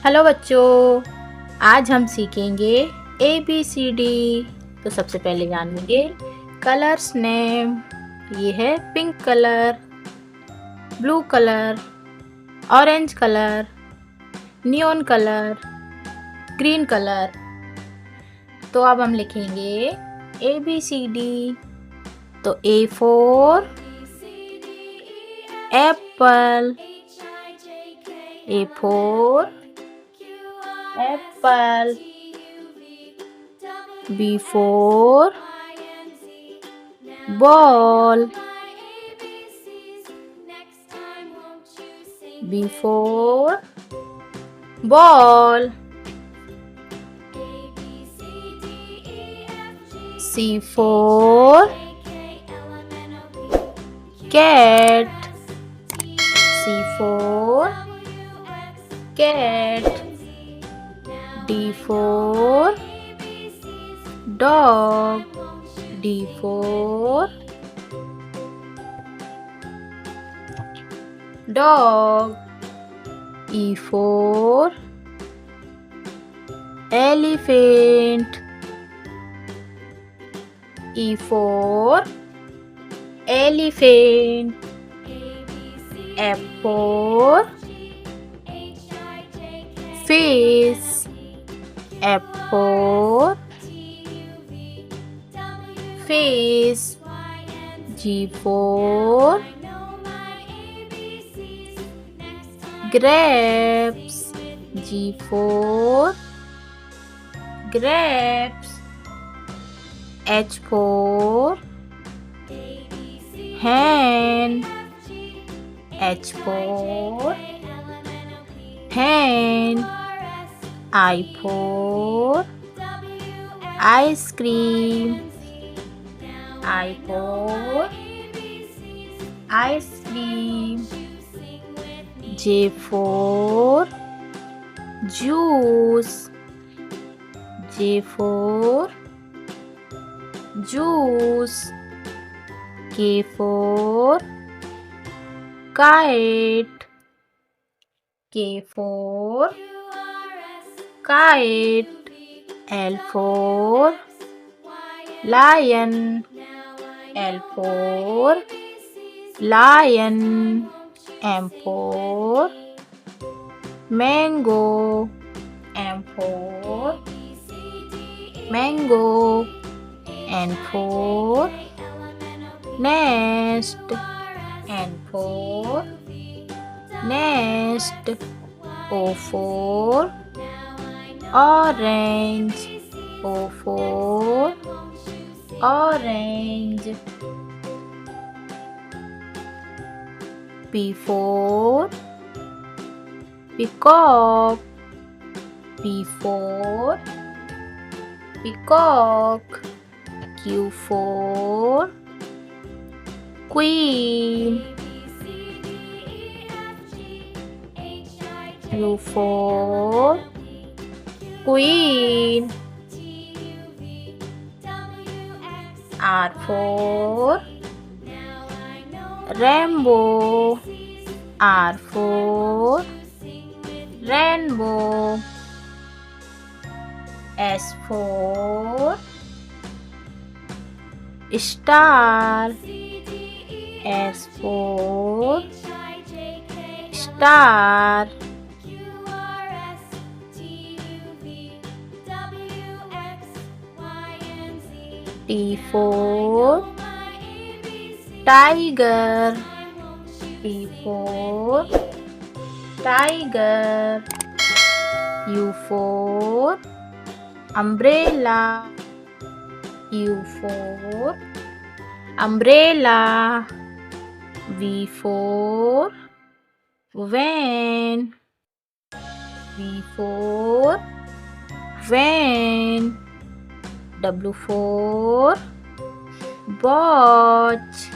Hello बच्चों, आज हम सीखेंगे ABCD। तो सबसे पहले जानेंगे कलर्स नेम। ये है pink colour, blue colour, orange colour, neon colour, green colour. तो अब हम लिखेंगे ABCD। तो A for Apple, A for apple, B for ball, B for ball, C for cat, C for cat, D for dog, D for dog, E for elephant, E for elephant, F for fish, F for fish, G for grapes, G for grapes, H for hen, H for hen, I for ice cream, I for ice cream, J for juice, J for juice, K for kite, K for kite, L for lion, L for lion, M for mango, M for mango, N for nest, N for nest, O for orange, O for orange, P for peacock, P for peacock, Q for queen, U for queen, R for rainbow, R for rainbow, S for star, S for star, T for tiger, T for tiger, U for umbrella, U for umbrella, V for van, V for van, W for watch,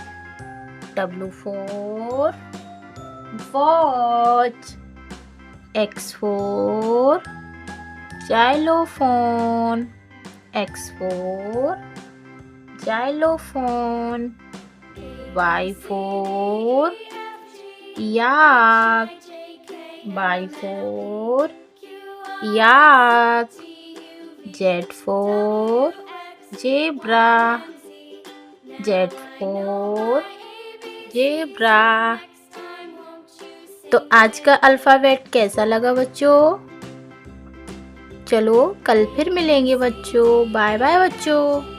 W for watch, X for xylophone, X for xylophone, Y for yak, Y for याद, Z for zebra, Z for zebra। तो आज का alphabet कैसा लगा बच्चों? चलो कल फिर मिलेंगे बच्चों। बाय बाय बच्चों।